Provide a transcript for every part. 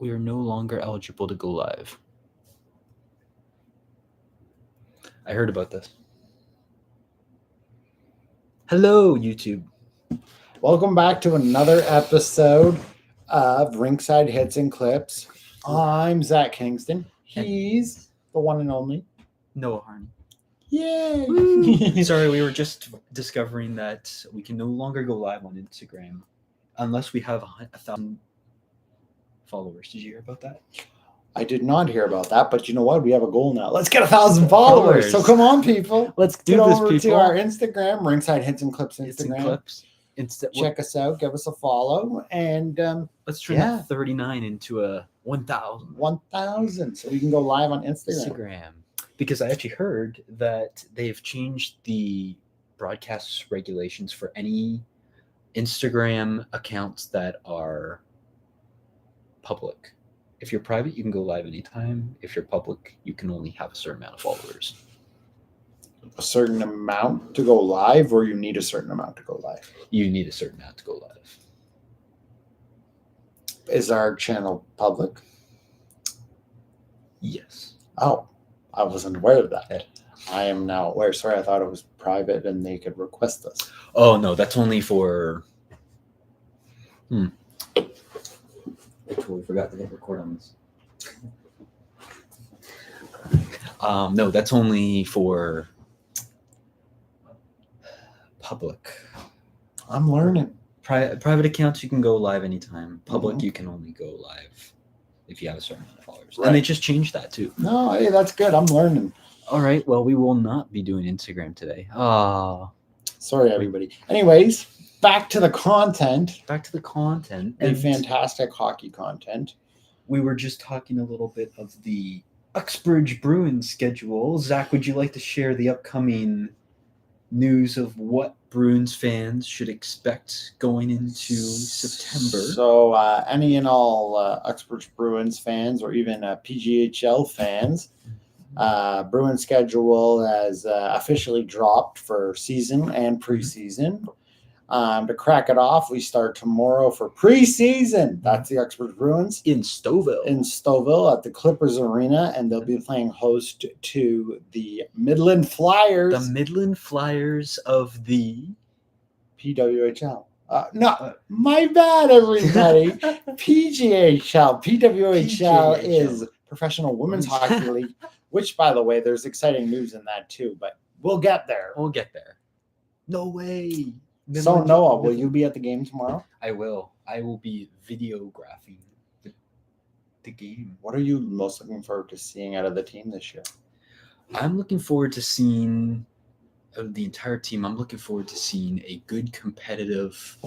we are no longer eligible to go live. I heard about this. Hello, YouTube. Welcome back to another episode of Rink-Side Hits and Clips. I'm Zach Kingston. He's the one and only Noah Harney. Yay! Sorry, we were just discovering that we can no longer go live on Instagram unless we have 1,000 followers. Did you hear about that? I did not hear about that, but you know what? We have a goal now. Let's get 1,000 followers. So come on, people. Let's Get do this, over people. to our Instagram, Rink-Side Hits and Clips Instagram. Hits and clips. Check us out. Give us a follow. And let's turn that 39 into a 1,000. 1,000. So we can go live on Instagram. Because I actually heard that they've changed the broadcast regulations for any Instagram accounts that are public. If you're private, you can go live anytime. If you're public, you can only have a certain amount of followers. A certain amount to go live, or you need a certain amount to go live? You need a certain amount to go live. Is our channel public? Yes. Oh, I wasn't aware of that. I am now aware. Sorry, I thought it was private and they could request us. Oh, no, that's only for... I totally forgot to hit record on this. No, that's only for public. I'm learning. Private accounts, you can go live anytime. Public, you can only go live if you have a certain amount of followers. Right. And they just changed that too. No, hey, that's good. I'm learning. All right. Well, we will not be doing Instagram today. Sorry, everybody. Anyways, back to the content. And fantastic hockey content. We were just talking a little bit of the Uxbridge Bruins schedule. Zach, would you like to share the upcoming news of what Bruins fans should expect going into September? So any and all Uxbridge Bruins fans, or even PGHL fans, Bruins schedule has officially dropped for season and preseason. To crack it off, we start tomorrow for preseason. That's the Uxbridge Bruins in Stouffville at the Clippers Arena, and they'll be playing host to the Midland Flyers. The Midland Flyers of the PWHL. My bad, everybody. PGHL. PWHL is Professional Women's Hockey League, which, by the way, there's exciting news in that too, but we'll get there. No way. So, Noah, will you be at the game tomorrow? I will. I will be videographing the game. What are you most looking forward to seeing out of the team this year? I'm looking forward to seeing the entire team. I'm looking forward to seeing a good competitive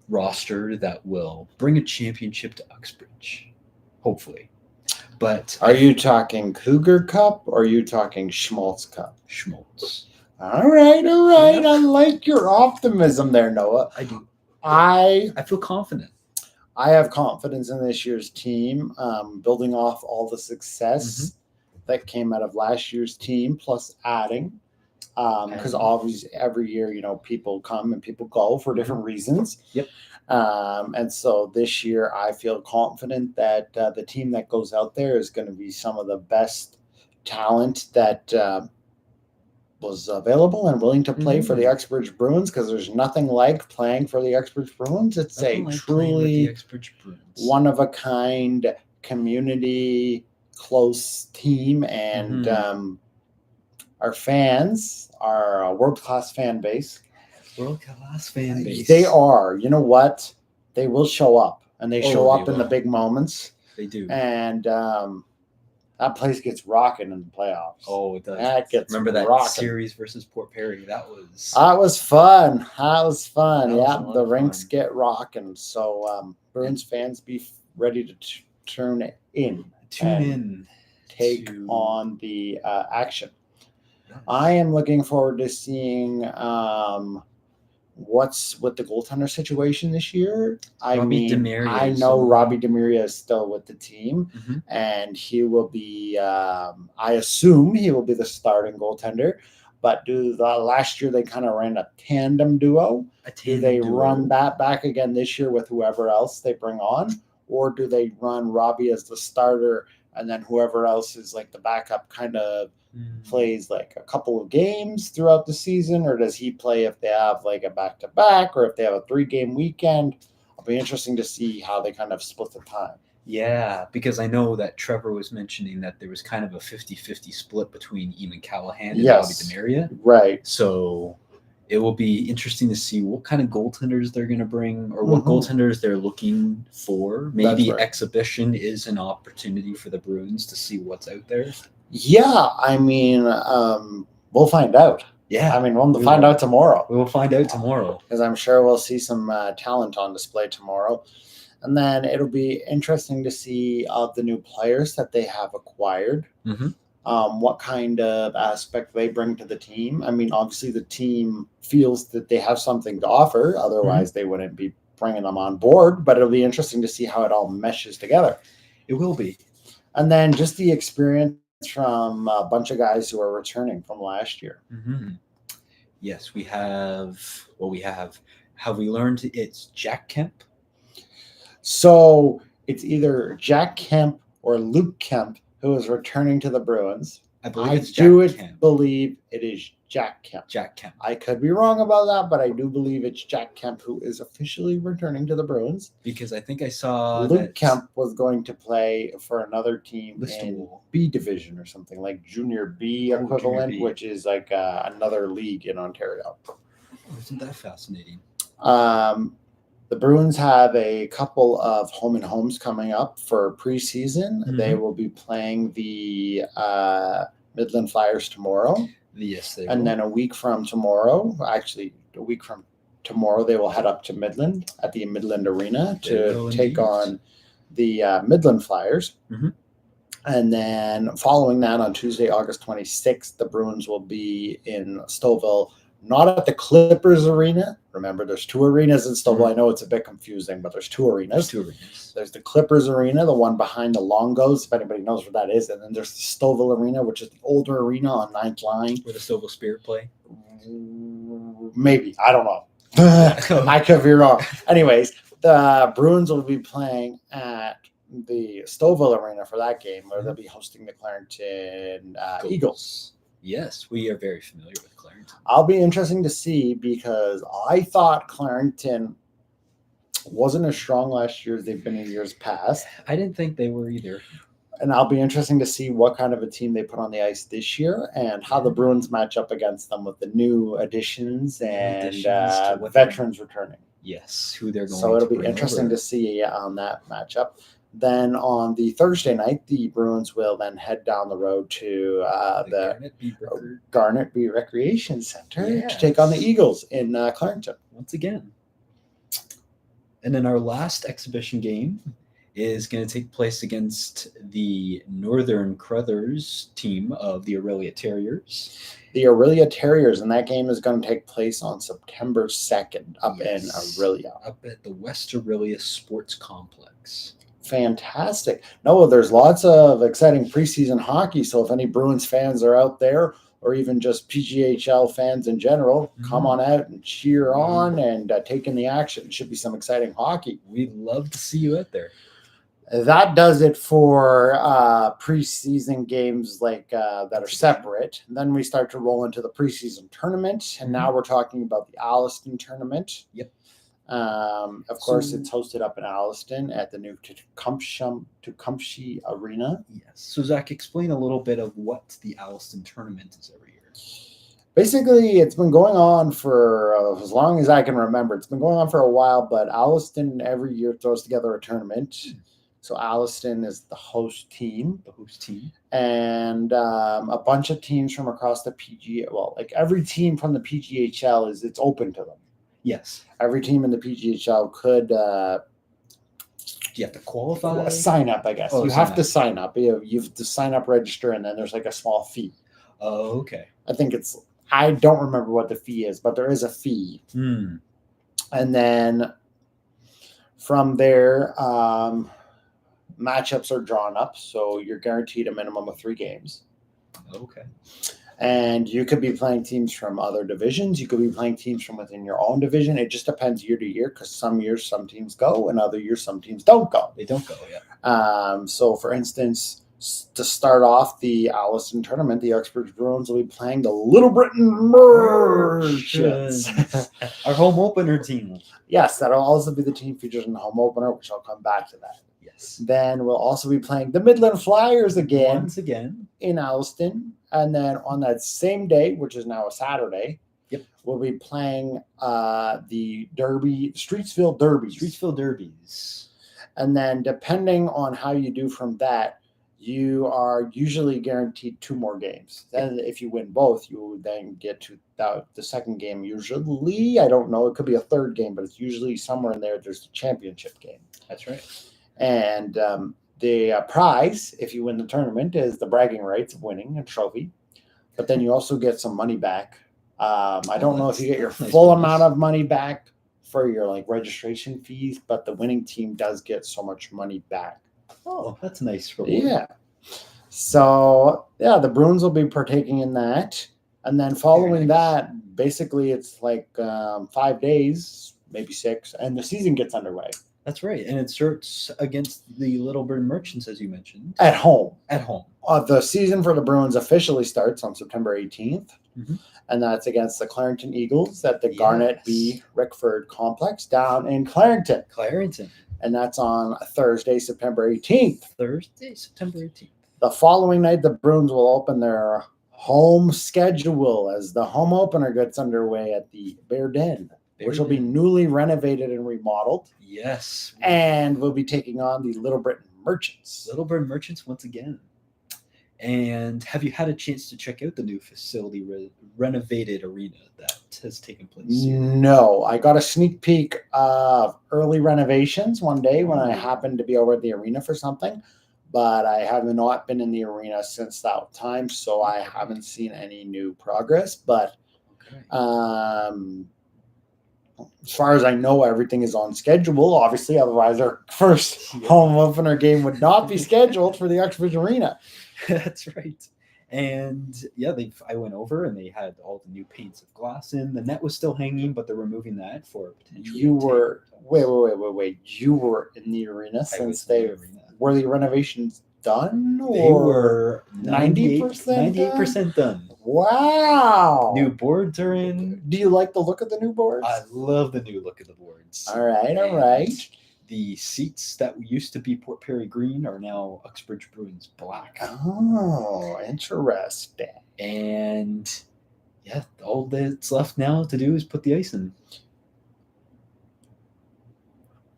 roster that will bring a championship to Uxbridge, hopefully. But are you talking Cougar Cup or are you talking Schmaltz Cup? Schmaltz. All right. I like your optimism there, Noah. I do. I feel confident. I have confidence in this year's team, building off all the success that came out of last year's team, plus adding. Because obviously every year, people come and people go for different reasons. Yep. And so this year, I feel confident that the team that goes out there is going to be some of the best talent that was available and willing to play for the Uxbridge Bruins, because there's nothing like playing for the Uxbridge Bruins. It's truly one of a kind, community, close team, and our fans are a world-class fan base. They are. You know what? They will show up, and they show up in the big moments. They do. And that place gets rocking in the playoffs. Oh, it does. That gets Remember that rocking. series versus Port Perry? That was fun. The rinks get rocking. So Bruins fans, be ready to tune in. Take on the action. Nice. I am looking forward to seeing what's with the goaltender situation this year. I know Robbie Demiria is still with the team, and he will be, I assume he will be the starting goaltender. But last year they kind of ran a tandem duo. Do they run that back again this year with whoever else they bring on? or do they run Robbie as the starter and then whoever else is like the backup kind of plays like a couple of games throughout the season, or does he play if they have like a back-to-back or if they have a 3-game weekend? It'll be interesting to see how they kind of split the time. Yeah, because I know that Trevor was mentioning that there was kind of a 50-50 split between Eamon Callahan and Bobby Demaria. Right. So it will be interesting to see what kind of goaltenders they're going to bring, or what goaltenders they're looking for. Maybe exhibition is an opportunity for the Bruins to see what's out there. Yeah, I mean, we'll find out. Yeah, I mean, we'll find out tomorrow. We will find out tomorrow. Because I'm sure we'll see some talent on display tomorrow. And then it'll be interesting to see the new players that they have acquired, what kind of aspect they bring to the team. I mean, obviously the team feels that they have something to offer. Otherwise, they wouldn't be bringing them on board. But it'll be interesting to see how it all meshes together. It will be. And then just the experience from a bunch of guys who are returning from last year. Yes, we have. Well, we have. Have we learned it's Jack Kemp? So it's either Jack Kemp or Luke Kemp who is returning to the Bruins. I believe it's Jack Kemp. Believe it is Jack Kemp. Jack Kemp. I could be wrong about that, but I do believe it's Jack Kemp who is officially returning to the Bruins. Because I think I saw Luke Kemp was going to play for another team in B division or something like Junior B equivalent, Junior B. Which is like another league in Ontario. Isn't that fascinating? The Bruins have a couple of home and homes coming up for preseason. They will be playing the Midland Flyers tomorrow. Yes, they will. And then a week from tomorrow, they will head up to Midland at the Midland Arena to take on the Midland Flyers. And then following that on Tuesday, August 26th, the Bruins will be in Stouffville, not at the Clippers Arena. Remember, there's 2 arenas in Stouffville. I know it's a bit confusing, but there's 2 arenas. There's the Clippers Arena, the one behind the Longos, if anybody knows what that is. And then there's the Stouffville Arena, which is the older arena on 9th Line. Where the Stouffville Spirit play? Maybe. I don't know. I could be wrong. Anyways, the Bruins will be playing at the Stouffville Arena for that game, where they'll be hosting the Clarington Eagles. Yes, we are very familiar with Clarington. I'll be interesting to see, because I thought Clarington wasn't as strong last year as they've been in years past. I didn't think they were either. And I'll be interesting to see what kind of a team they put on the ice this year and how the Bruins match up against them with the new additions and veterans returning. Yes, who they're going to So it'll be interesting to see on that matchup. Then on the Thursday night, the Bruins will then head down the road to the Garnet B Recreation Center to take on the Eagles in Clarington. Once again. And then our last exhibition game is going to take place against the Northern Crothers team of the Aurelia Terriers. The Aurelia Terriers, and that game is going to take place on September 2nd up in Aurelia. Up at the West Aurelia Sports Complex. Fantastic. No, there's lots of exciting preseason hockey. So if any Bruins fans are out there, or even just PGHL fans in general, come on out and cheer on and take in the action. It should be some exciting hockey. We'd love to see you out there. That does it for preseason games like that are separate. And then we start to roll into the preseason tournament. And now we're talking about the Alliston tournament. Yep. Of course, it's hosted up in Alliston at the new Tecumseh Arena. Yes. So, Zach, explain a little bit of what the Alliston tournament is every year. Basically, it's been going on for as long as I can remember. It's been going on for a while, but Alliston every year throws together a tournament. So Alliston is the host team. And a bunch of teams from across the PGA. Well, like every team from the PGHL it's open to them. Yes. Every team in the PGHL could. Do you have to qualify? Sign up, I guess. You have to sign up. You have to sign up, register, and then there's like a small fee. Oh, okay. I don't remember what the fee is, but there is a fee. And then from there, matchups are drawn up, so you're guaranteed a minimum of 3 games. Okay. And you could be playing teams from other divisions. You could be playing teams from within your own division. It just depends year to year because some years some teams go and other years some teams don't go. They don't go, yeah. So, for instance, to start off the Allison tournament, the Uxbridge Bruins will be playing the Little Britain Merchants. Our home opener team. Yes, that'll also be the team featured in the home opener, which I'll come back to that. Yes. Then we'll also be playing the Midland Flyers again. Once again. In Alliston. And then on that same day, which is now a Saturday, we'll be playing the Derby, Streetsville Derbies. Streetsville Derbies. And then depending on how you do from that, you are usually guaranteed 2 more games. Then if you win both, you will then get to the second game. Usually, I don't know, it could be a third game, but it's usually somewhere in there. There's the championship game. That's right. And the prize, if you win the tournament, is the bragging rights of winning a trophy. But then you also get some money back. I don't know if you get your full amount of money back for your like registration fees, but the winning team does get so much money back. Oh, that's nice. Reward. Yeah. So yeah, the Bruins will be partaking in that, and then following that, basically it's like 5 days, maybe 6, and the season gets underway. That's right, and it starts against the Little Britain Merchants, as you mentioned. At home. At home. The season for the Bruins officially starts on September 18th, mm-hmm. and that's against the Clarington Eagles at the Garnet B. Rickford Complex down in Clarington. And that's on Thursday, September 18th. Thursday, September 18th. The following night, the Bruins will open their home schedule as the home opener gets underway at the Bear Den, which will be newly renovated and remodeled. Yes. And we'll be taking on the Little Britain Merchants. Little Britain Merchants once again. And have you had a chance to check out the new facility renovated arena that has taken place here? No. I got a sneak peek of early renovations one day when I happened to be over at the arena for something. But I have not been in the arena since that time, so I haven't seen any new progress. But as far as I know, everything is on schedule, obviously. Otherwise, our first home opener game would not be scheduled for the Uxbridge Arena. That's right. And yeah, I went over and they had all the new paints of glass in. The net was still hanging, but they're removing that for potential. You were wait. You were in the arena since were the renovations done? Or they were 98% done. Wow. New boards are in. Do you like the look of the new boards? I love the new look of the boards. All right. The seats that used to be Port Perry green are now Uxbridge Bruins black. Oh, interesting. And yeah, all that's left now to do is put the ice in.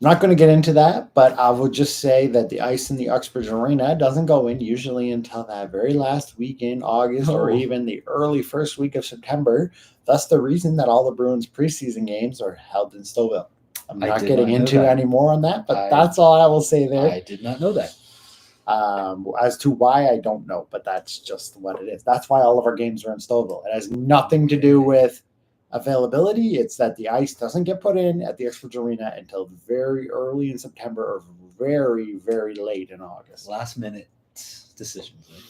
Not going to get into that, but I will just say that the ice in the Uxbridge Arena doesn't go in usually until that very last week in August or even the early first week of September. That's the reason that all the Bruins preseason games are held in Stouffville. I'm not getting into any more on that, but that's all I will say there. I did not know that. As to why, I don't know, but that's just what it is. That's why all of our games are in Stouffville. It has nothing to do with availability. It's that the ice doesn't get put in at the Uxbridge Arena until very early in September or very, very late in August. Last minute decisions. Right?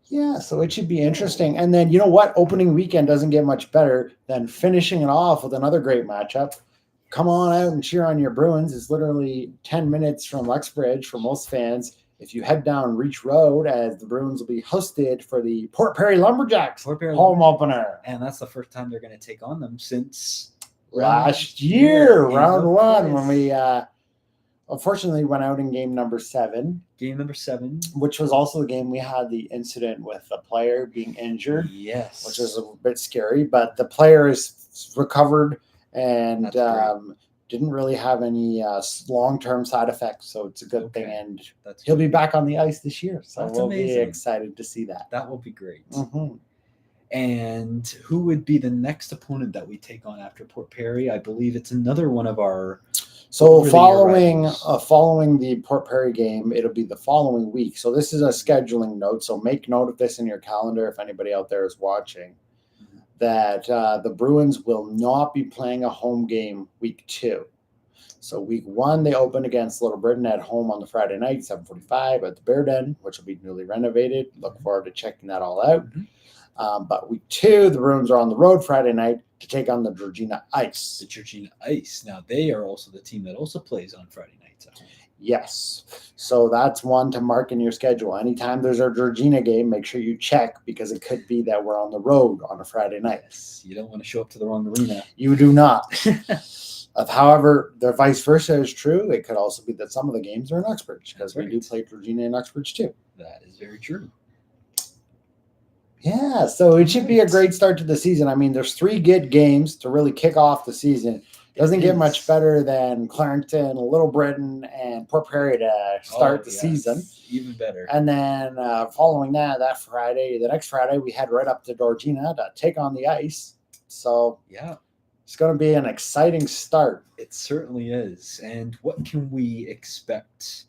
Yeah, so it should be interesting. And then, you know what? Opening weekend doesn't get much better than finishing it off with another great matchup. Come on out and cheer on your Bruins. It's literally 10 minutes from Uxbridge for most fans. If you head down Reach Road, as the Bruins will be hosted for the Port Perry Lumberjacks home opener. And that's the first time they're going to take on them since last year, round one, when we unfortunately went out in game number 7. Game number 7. Which was also the game we had the incident with the player being injured. Yes. Which was a bit scary, but the player is recovered and didn't really have any long-term side effects, so it's a good thing. And he'll be back on the ice this year, so we'll be excited to see that. That will be great. Mm-hmm. And who would be the next opponent that we take on after Port Perry? I believe it's another one of our. So following the Port Perry game, it'll be the following week. So this is a scheduling note. So make note of this in your calendar if anybody out there is watching. That the Bruins will not be playing a home game week 2. So week 1, they open against Little Britain at home on the Friday night, 7:45 at the Bear Den, which will be newly renovated. Look forward to checking that all out. But week 2, the Bruins are on the road Friday night to take on the Georgina Ice. The Georgina Ice. Now, they are also the team that also plays on Friday nights at home. Yes. So that's one to mark in your schedule. Anytime there's a Georgina game, make sure you check, because it could be that we're on the road on a Friday night. Yes. You don't want to show up to the wrong arena. You do not. However, the vice versa is true. It could also be that some of the games are in Uxbridge, because we do play Georgina in Uxbridge too. That is very true. Yeah, so it should be a great start to the season. I mean, there's 3 good games to really kick off the season. Doesn't get much better than Clarington, Little Britain, and Port Perry to start the season. Even better. And then following that the next Friday, we head right up to Georgina to take on the Ice. So yeah, it's going to be an exciting start. It certainly is. And what can we expect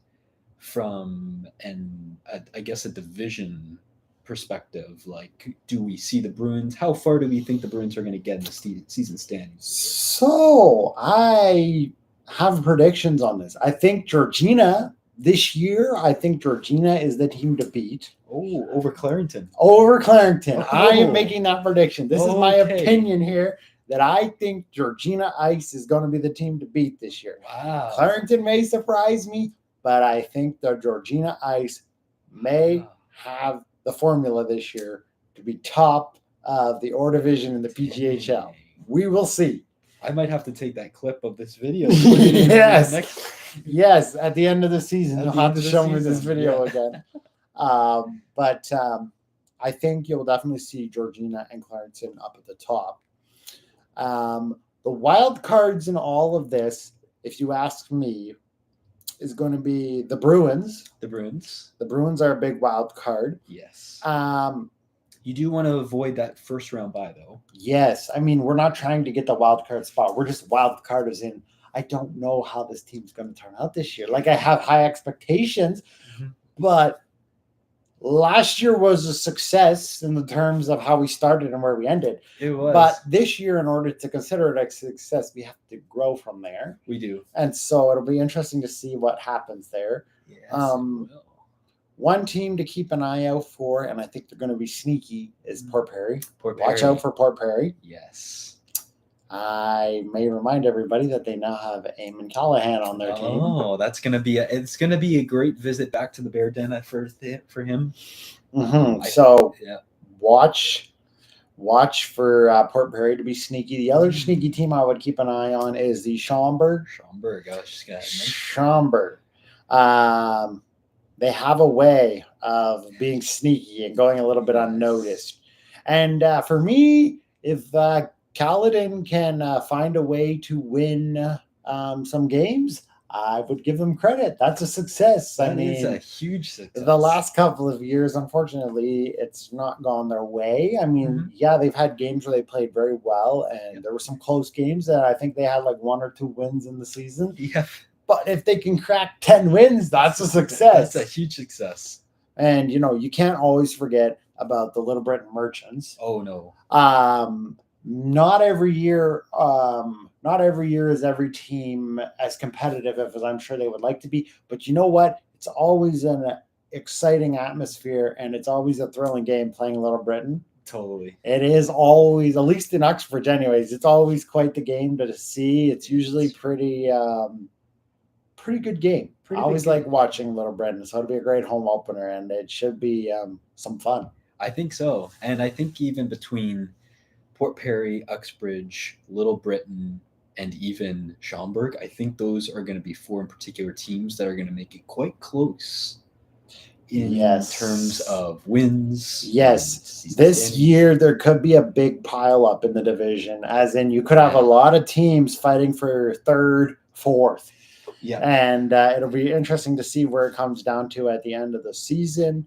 from, I guess, a division perspective? Like, do we see the Bruins? How far do we think the Bruins are going to get in the season standings? So I have predictions on this. I think Georgina this year, is the team to beat. Oh, over Clarington. Over Clarington. Oh. I am making that prediction. This is my opinion here, that I think Georgina Ice is going to be the team to beat this year. Wow. Clarington may surprise me, but I think the Georgina Ice may have the formula this year to be top of the Orr division in the PGHL. We will see. I might have to take that clip of this video. Yes. At the end of the season, you'll have to show me this video again. But I think you'll definitely see Georgina and Clarington up at the top. The wild cards in all of this, if you ask me, is going to be the Bruins. The Bruins. The Bruins are a big wild card. Yes. You do want to avoid that first round bye, though. Yes. I mean, we're not trying to get the wild card spot. We're just wild carders in. I don't know how this team's going to turn out this year. Like, I have high expectations, but last year was a success in the terms of how we started and where we ended. It was. But this year, in order to consider it a success, we have to grow from there. We do. And so it'll be interesting to see what happens there. Yes, one team to keep an eye out for, and I think they're going to be sneaky, is Port Perry. Watch out for Port Perry. Yes. I may remind everybody that they now have Eamon Callahan on their team. Oh, that's going to be a great visit back to the Bear Den for him. So watch for Port Perry to be sneaky. The other sneaky team I would keep an eye on is the Schaumburg. Schaumburg. They have a way of being sneaky and going a little bit unnoticed. And for me, if Caledon can find a way to win some games, I would give them credit. That's a success. That is a huge success. The last couple of years, unfortunately, it's not gone their way. I mean, they've had games where they played very well, and there were some close games that I think they had like 1 or 2 wins in the season. Yeah. But if they can crack 10 wins, that's a success. That's a huge success. And, you can't always forget about the Little Britain Merchants. Oh, no. Not every year is every team as competitive as I'm sure they would like to be. But you know what? It's always an exciting atmosphere, and it's always a thrilling game playing Little Britain. Totally. It is always, at least in Uxbridge anyways, it's always quite the game to see. It's usually pretty good game. I always like watching Little Britain, so it'll be a great home opener, and it should be some fun. I think so. And I think even between Port Perry, Uxbridge, Little Britain, and even Schaumburg, I think those are going to be 4 in particular teams that are going to make it quite close in terms of wins. Yes. This year, there could be a big pile up in the division, as in you could have a lot of teams fighting for 3rd, 4th. Yeah. And it'll be interesting to see where it comes down to at the end of the season.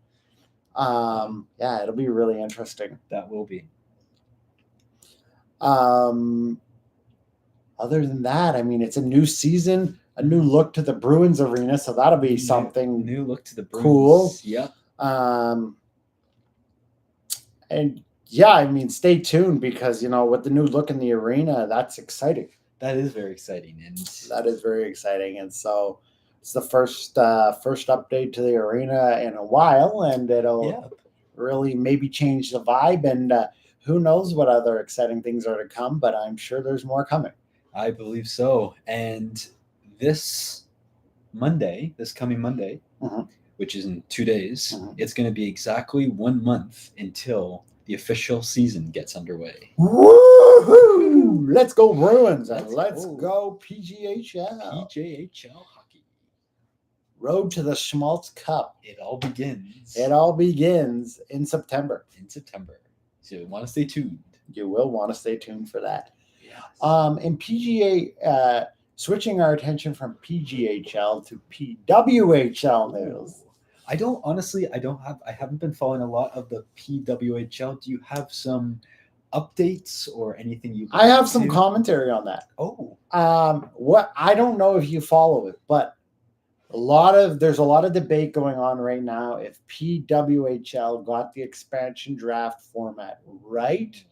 It'll be really interesting. That will be. Other than that, I mean, it's a new season, a new look to the Bruins arena, so that'll be something new look to the Bruins. Cool. Yeah. And yeah, I mean, stay tuned because with the new look in the arena, that's exciting. That is very exciting, and That is very exciting. And so it's the first update to the arena in a while, and it'll yeah, really maybe change the vibe. And who knows what other exciting things are to come, but I'm sure there's more coming. I believe so. And this coming Monday, Mhm. which is in 2 days, Mhm. it's going to be exactly 1 month until the official season gets underway. Woohoo! Let's go Bruins and let's go PGHL. PJHL hockey. Road to the Schmaltz Cup. It all begins It all begins in September. So you want to stay tuned. You will want to stay tuned for that. Yes. In PGA, switching our attention from PGHL to PWHL news. I haven't been following a lot of the PWHL. Do you have some updates or anything you? I have some commentary on that. Oh, what I don't know if you follow it, but there's a lot of debate going on right now if PWHL got the expansion draft format right,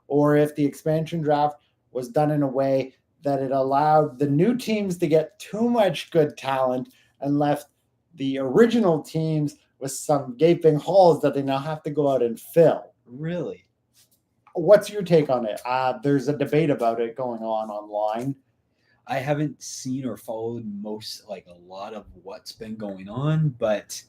or if the expansion draft was done in a way that it allowed the new teams to get too much good talent and left the original teams with some gaping holes that they now have to go out and fill. really? What's your take on it? There's a debate about it going on online. I haven't seen or followed a lot of what's been going on, but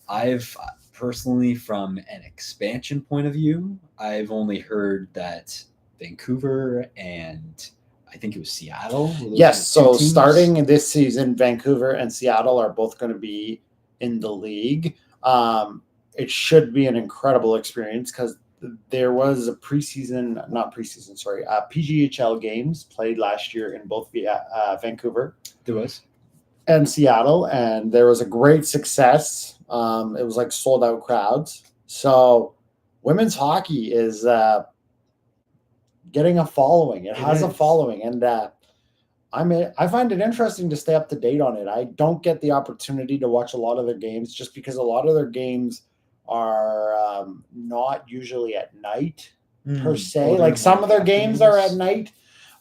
I've personally, from an expansion point of view, I've only heard that Vancouver and I think it was Seattle. Yes, so starting this season, Vancouver and Seattle are both going to be in the league. It should be an incredible experience because there was a PGHL games played last year in both Vancouver. There was. And Seattle, and there was a great success. It was like sold out crowds. So women's hockey is getting a following. It has a following, and I find it interesting to stay up to date on it. I don't get the opportunity to watch a lot of their games just because a lot of their games are not usually at night per se. Like some of their games are at night,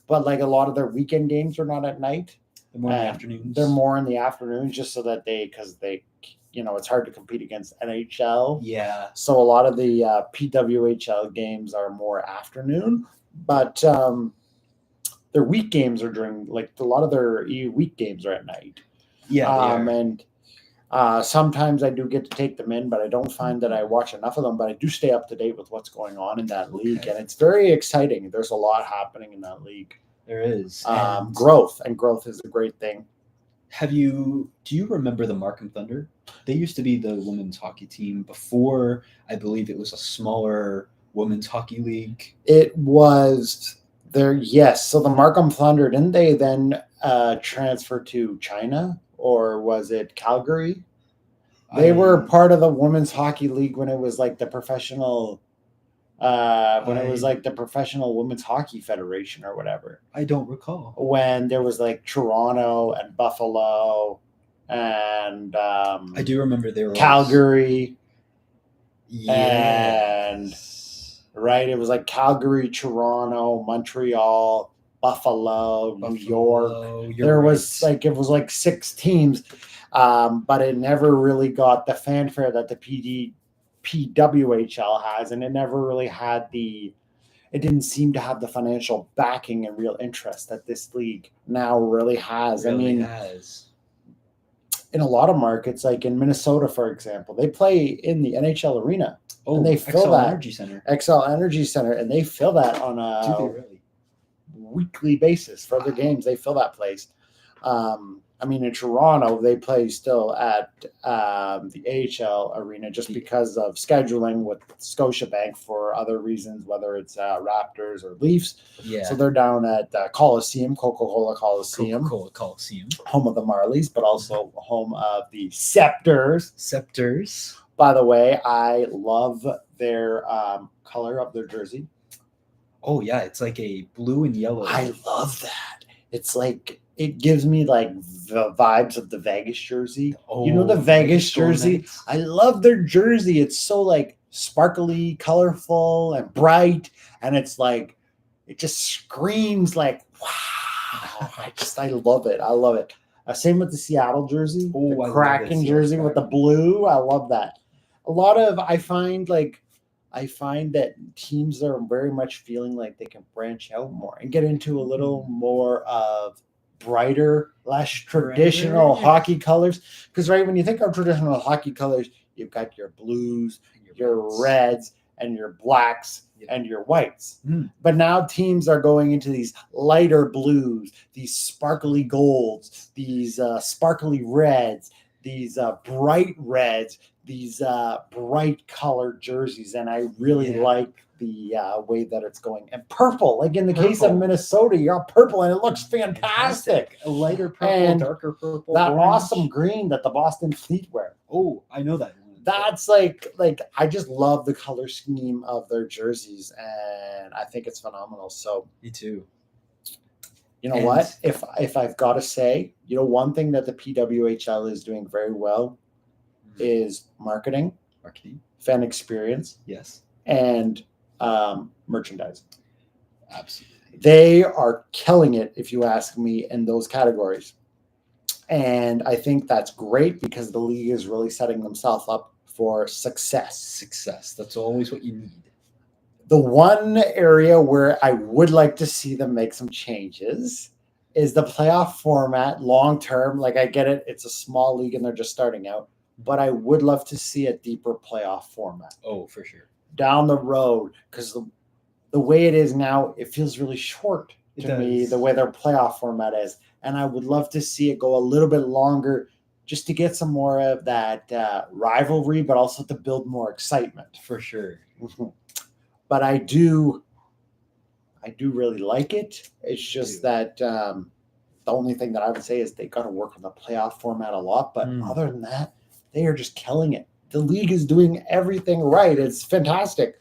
but like a lot of their weekend games are not at night. They're more in the afternoons. They're more in the afternoons just so that because it's hard to compete against NHL. Yeah. So a lot of the PWHL games are more afternoon, but their week games are during, like a lot of their week games are at night. Yeah. And sometimes I do get to take them in, but I don't find that I watch enough of them, but I do stay up to date with what's going on in that league. And it's very exciting. There's a lot happening in that league. There is. Growth is a great thing. Do you remember the Markham Thunder? They used to be the women's hockey team before, I believe it was a smaller women's hockey league. It was there, yes. So the Markham Thunder, didn't they then transfer to China, or was it Calgary? They were part of the women's hockey league when it was like the professional it was like the Professional Women's Hockey Federation or whatever. I don't recall. When there was like Toronto and Buffalo and I do remember there was Calgary. Yes. And right, it was like Calgary, Toronto, Montreal, Buffalo, New York. There was it was like 6 teams, but it never really got the fanfare that the PWHL has, and it never really had it didn't seem to have the financial backing and real interest that this league now really has. In a lot of markets, like in Minnesota, for example, they play in the NHL arena. And they fill XL that Energy Center. XL Energy Center, and they fill that on a weekly basis for their games. They fill that place. In Toronto, they play still at the AHL arena just because of scheduling with Scotiabank for other reasons, whether it's Raptors or Leafs. Yeah. So they're down at Coliseum, Coca-Cola Coliseum. Coca-Cola Coliseum. Home of the Marlies, but also home of the Scepters. Scepters. By the way, I love their color of their jersey. Oh, yeah. It's like a blue and yellow. I love that. It's like, it gives me like the vibes of the Vegas jersey. The Vegas jersey? Nights. I love their jersey. It's so like sparkly, colorful, and bright. And it's like, it just screams like, I love it. I love it. Same with the Seattle jersey, Oh, I the love the Kraken Seattle jersey with the Kraken. blue. I love that. I find that teams are very much feeling like they can branch out more and get into a little more of brighter, less traditional Brighter. hockey colors. Because right when you think of traditional hockey colors, you've got your blues, your reds, and your blacks and your whites. But now teams are going into these lighter blues, these sparkly golds, these sparkly reds, these bright reds, these bright colored jerseys, and I really like the way that it's going. And purple, like in the case of Minnesota, you got purple, and it looks fantastic. A lighter purple, And darker purple, that orange. awesome green that the Boston Fleet wear. Oh, I know that one. That's like I just love the color scheme of their jerseys, and I think it's phenomenal. So me too. You know what? If I've got to say, one thing that the PWHL is doing very well is marketing, fan experience, yes, and merchandising. Absolutely, they are killing it, if you ask me, in those categories. And I think that's great because the league is really setting themselves up for success. Success. That's always what you need. The one area where I would like to see them make some changes is the playoff format long term. Like, I get it. It's a small league and they're just starting out. But I would love to see a deeper playoff format. Oh, for sure. Down the road. Because the way it is now, it feels really short to me, the way their playoff format is. And I would love to see it go a little bit longer just to get some more of that rivalry, but also to build more excitement. For sure. But I do really like it. It's just that the only thing that I would say is they got to work on the playoff format a lot. But other than that, they are just killing it. The league is doing everything right. It's fantastic.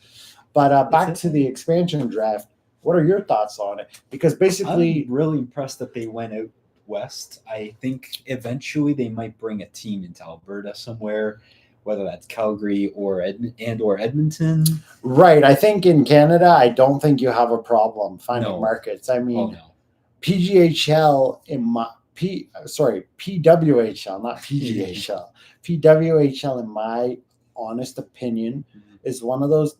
But back to the expansion draft. What are your thoughts on it? Because basically, I'm really impressed that they went out west. I think eventually they might bring a team into Alberta somewhere, whether that's Calgary or Edmonton. Right. I think in Canada, I don't think you have a problem finding markets. I mean, PGHL PWHL, not PGHL. PWHL, in my honest opinion, is one of those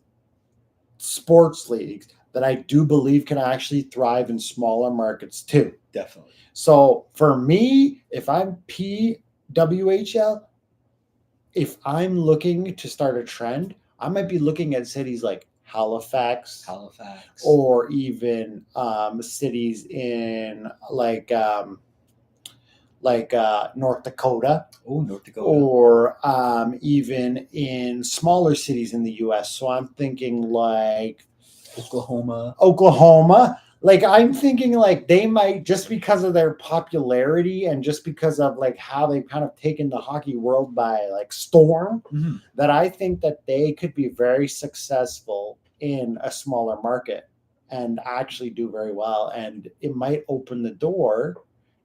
sports leagues that I do believe can actually thrive in smaller markets too. Definitely. So for me, if I'm PWHL, if I'm looking to start a trend, I might be looking at cities like Halifax, or even cities in like North Dakota. Oh, North Dakota. Or even in smaller cities in the U.S. So I'm thinking like Oklahoma. Like, I'm thinking like they might, just because of their popularity and just because of like how they've kind of taken the hockey world by like storm, that I think that they could be very successful in a smaller market and actually do very well. And it might open the door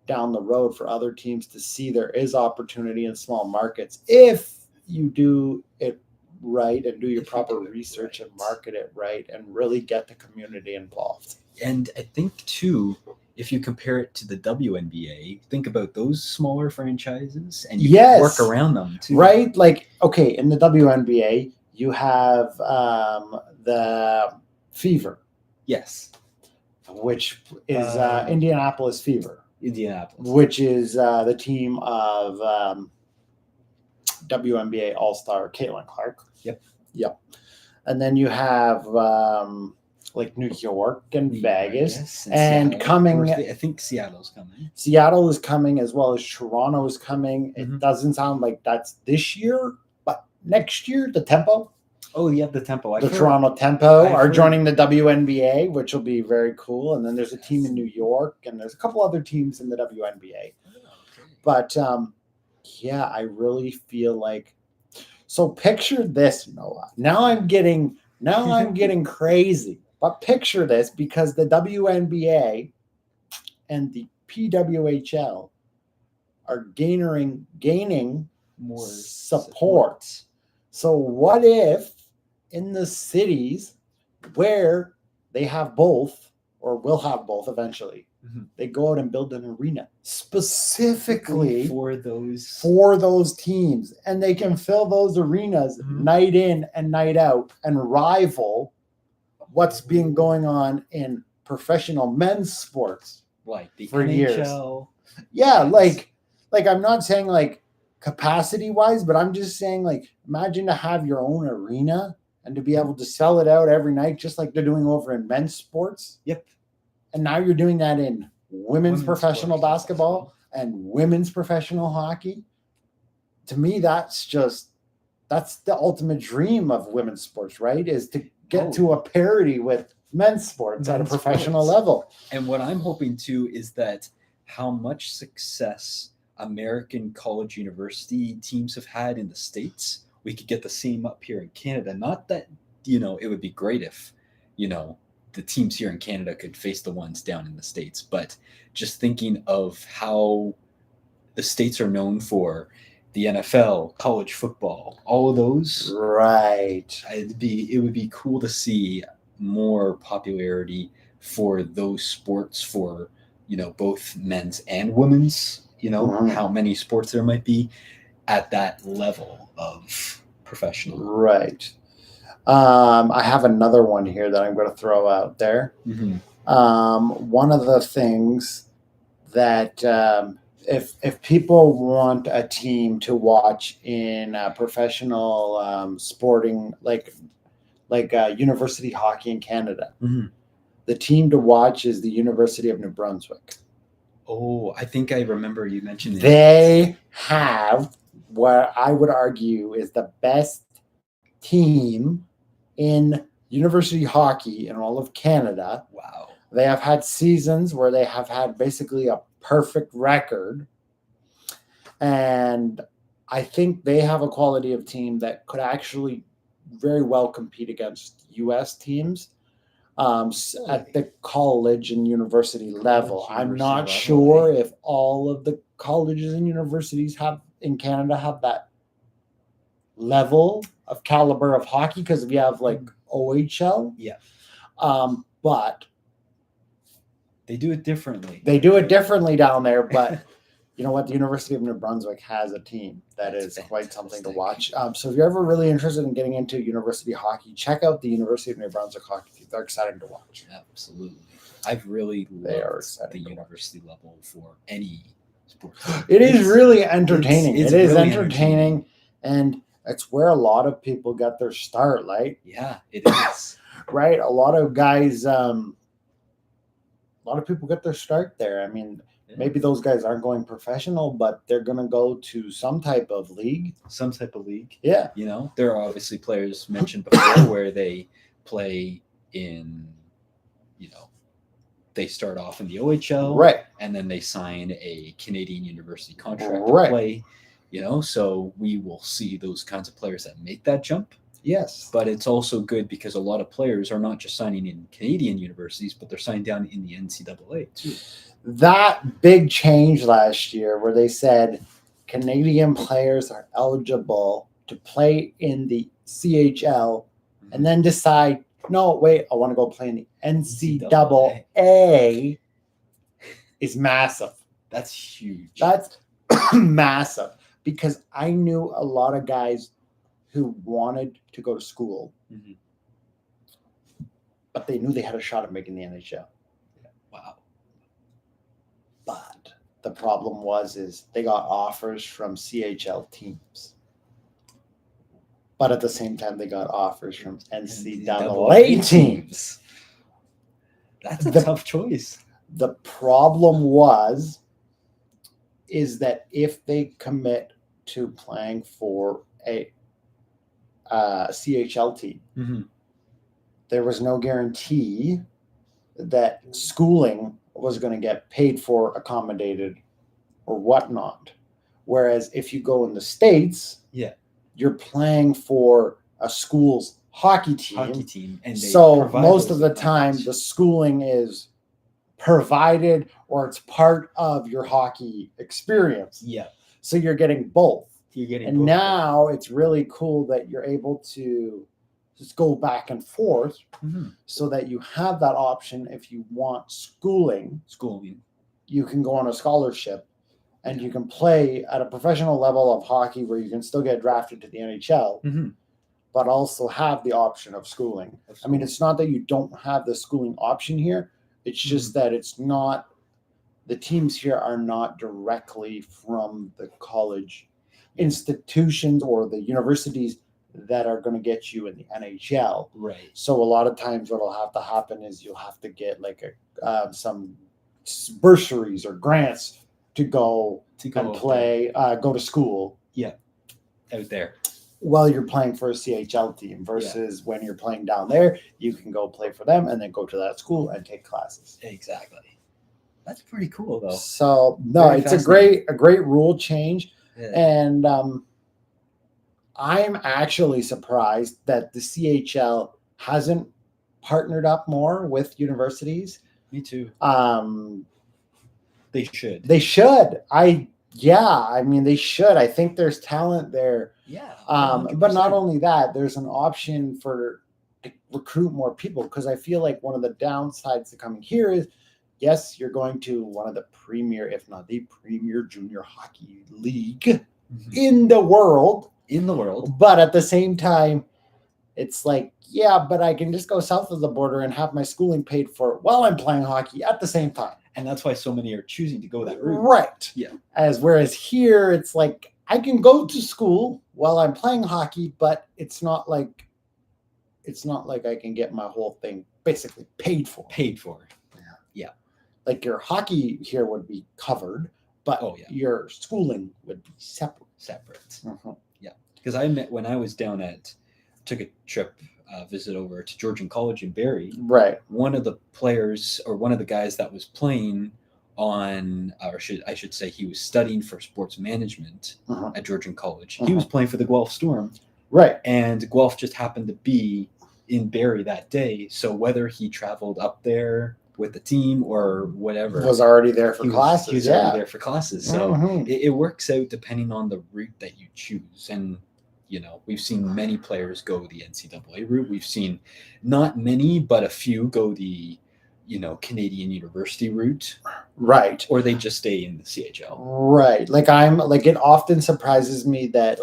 down the road for other teams to see there is opportunity in small markets if you do it right and do your proper research and market it right and really get the community involved. And I think too, if you compare it to the WNBA, think about those smaller franchises and you can work around them too. Right? Like, okay, in the WNBA, you have the Fever. Yes. Which is Indianapolis Fever. Indianapolis. Which is the team of WNBA All-Star Caitlin Clark. Yep. And then you have like New York and Vegas. And Seattle. Coming... I think Seattle's coming. Seattle is coming, as well as Toronto is coming. It doesn't sound like that's this year, but next year, the Tempo. Oh, yeah, the Tempo. Toronto Tempo are joining the WNBA, which will be very cool. And then there's a team in New York, and there's a couple other teams in the WNBA. But yeah, I really feel like... So picture this, Noah. Now I'm getting crazy. But picture this, because the WNBA and the PWHL are gaining more support. So what if in the cities where they have both, or will have both eventually, Mhm. They go out and build an arena specifically for those teams, and they can fill those arenas night in and night out and rival what's been going on in professional men's sports like the for NHL. years. Yeah, like I'm not saying like capacity wise, but I'm just saying like imagine to have your own arena and to be able to sell it out every night, just like they're doing over in men's sports. Yep. And now you're doing that in women's professional basketball and women's professional hockey. To me, that's the ultimate dream of women's sports, right? Is to get to a parity with men's sports at a professional level. And what I'm hoping too is that how much success American college university teams have had in the States, we could get the same up here in Canada. Not that, it would be great if, the teams here in Canada could face the ones down in the States, but just thinking of how the States are known for the NFL, college football, all of those. Right. It would be cool to see more popularity for those sports for, both men's and women's, how many sports there might be at that level of professional. Right. I have another one here that I'm going to throw out there. One of the things that if people want a team to watch in professional sporting, like university hockey in Canada, the team to watch is the University of New Brunswick. Oh, I think I remember you mentioning they have what I would argue is the best team in university hockey in all of Canada. Wow. They have had seasons where they have had basically a perfect record. And I think they have a quality of team that could actually very well compete against U.S. teams at the college and university level. I'm not sure if all of the colleges and universities in Canada have that level of caliber of hockey, because we have like OHL. Yeah. But they do it differently. They do it differently down there, but you know what? The University of New Brunswick has a team that's quite something to watch. So if you're ever really interested in getting into university hockey, check out the University of New Brunswick hockey team. They're exciting to watch. Absolutely. I've really loved the university level for any sport. It is really entertaining. It is really entertaining, and it's where a lot of people get their start, right? Yeah, it is. Right? A lot of guys, a lot of people get their start there. I mean, maybe those guys aren't going professional, but they're going to go to some type of league. Yeah. There are obviously players mentioned before where they play in, they start off in the OHL. Right. And then they sign a Canadian university contract to play, so we will see those kinds of players that make that jump. Yes. But it's also good because a lot of players are not just signing in Canadian universities, but they're signing down in the NCAA too. That big change last year where they said Canadian players are eligible to play in the CHL and then decide, no, wait, I want to go play in the NCAA is massive. That's huge. That's massive, because I knew a lot of guys who wanted to go to school, but they knew they had a shot at making the NHL. Wow. But the problem is they got offers from CHL teams. But at the same time, they got offers from NCAA teams. That's a tough choice. The problem is that if they commit to playing for a CHL team, there was no guarantee that schooling was going to get paid for, accommodated, or whatnot. Whereas if you go in the States, you're playing for a school's hockey team, and so most of the time the schooling is provided, or it's part of your hockey experience. Yeah. So you're getting both. You're getting and both. Now it's really cool that you're able to just go back and forth Mm-hmm. so that you have that option. If you want schooling, you can go on a scholarship and you can play at a professional level of hockey where you can still get drafted to the NHL, Mm-hmm. but also have the option of schooling. I mean, it's not that you don't have the schooling option here. It's just that it's not, the teams here are not directly from the college institutions or the universities that are going to get you in the NHL. Right. So a lot of times what'll have to happen is you'll have to get like some bursaries or grants to go and play, go to school. Yeah, out there. While you're playing for a CHL team versus when you're playing down there, you can go play for them and then go to that school and take classes. Exactly. That's pretty cool, though. So no, it's a great rule change, and I'm actually surprised that the CHL hasn't partnered up more with universities. Me too. They should. They should. I mean, they should. I think there's talent there. Yeah. But not only that, there's an option to recruit more people, because I feel like one of the downsides to coming here is, yes, you're going to one of the premier, if not the premier, junior hockey league in the world. But at the same time, it's like, yeah, but I can just go south of the border and have my schooling paid for while I'm playing hockey at the same time. And that's why so many are choosing to go that route. Right. Yeah. Whereas here, it's like, I can go to school while I'm playing hockey, but it's not like I can get my whole thing basically paid for. Yeah. Like your hockey here would be covered, but your schooling would be separate. Yeah. Because when I was took a trip, visit over to Georgian College in Barrie. Right. One of the players, or one of the guys that was playing I should say he was studying for sports management at Georgian College. He was playing for the Guelph Storm. Right. And Guelph just happened to be in Barrie that day. So whether he traveled up there with the team or whatever, was already there for classes. He was already there for classes. So it works out depending on the route that you choose. And, we've seen many players go the NCAA route. We've seen not many, but a few go the, Canadian university route. Right. Or they just stay in the CHL. Right. It often surprises me that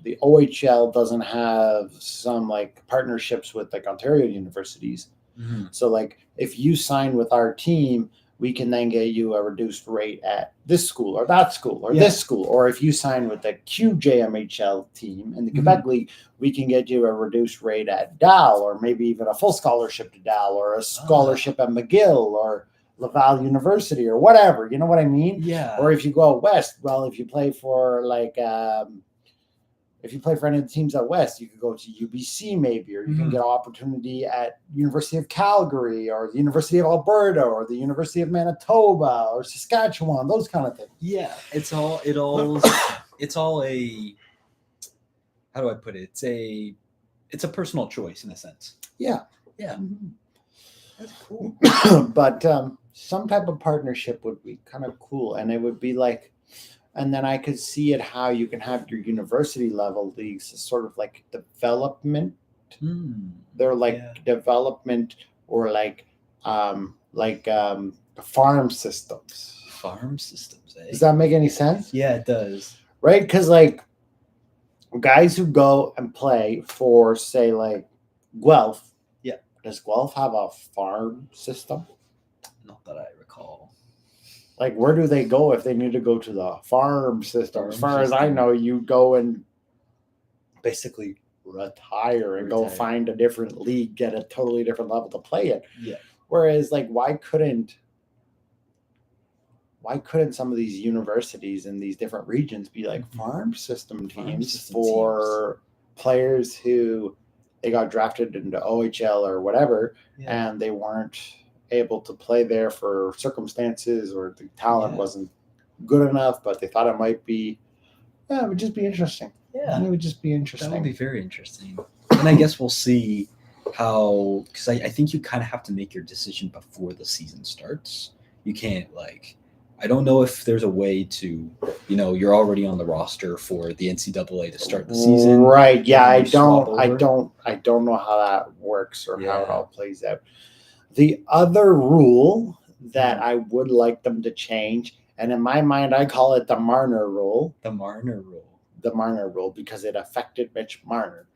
the OHL doesn't have some partnerships with Ontario universities. Mm-hmm. So if you sign with our team, we can then get you a reduced rate at this school or that school or this school. Or if you sign with the QJMHL team in the Quebec League, we can get you a reduced rate at Dal, or maybe even a full scholarship to Dal, or a scholarship at McGill or Laval University or whatever. You know what I mean? Yeah. Or if you go out west, if you play for if you play for any of the teams out west, you could go to UBC maybe, or you can get an opportunity at University of Calgary or the University of Alberta or the University of Manitoba or Saskatchewan, those kind of things. Yeah, it's all a, how do I put it? It's a personal choice in a sense. Yeah. Yeah. That's cool. But some type of partnership would be kind of cool, and it would be and then I could see it how you can have your university level leagues as sort of development. They're development or farm systems. Farm systems, eh? Does that make any sense? Yeah, it does. Right? Because guys who go and play for, say, Guelph. Yeah. Does Guelph have a farm system? Not that I recall. Where do they go if they need to go to the farm system? As far as I know, you go and basically retire and go find a different league, get a totally different level to play in. Yeah. Whereas, why couldn't some of these universities in these different regions be farm system teams for players who they got drafted into OHL or whatever, and they weren't able to play there for circumstances, or the talent wasn't good enough, but they thought it might be. Yeah, it would just be interesting. Yeah, it would just be interesting. That would be very interesting. And I guess we'll see how, because I think you kind of have to make your decision before the season starts. You can't I don't know if there's a way to, you're already on the roster for the NCAA to start the season. Right. Yeah, and I you swap don't know how that works or how it Yeah. all plays out. The other rule that Mhm. I would like them to change, and in my mind I call it the Marner rule. The Marner rule. The Marner rule, because it affected Mitch Marner.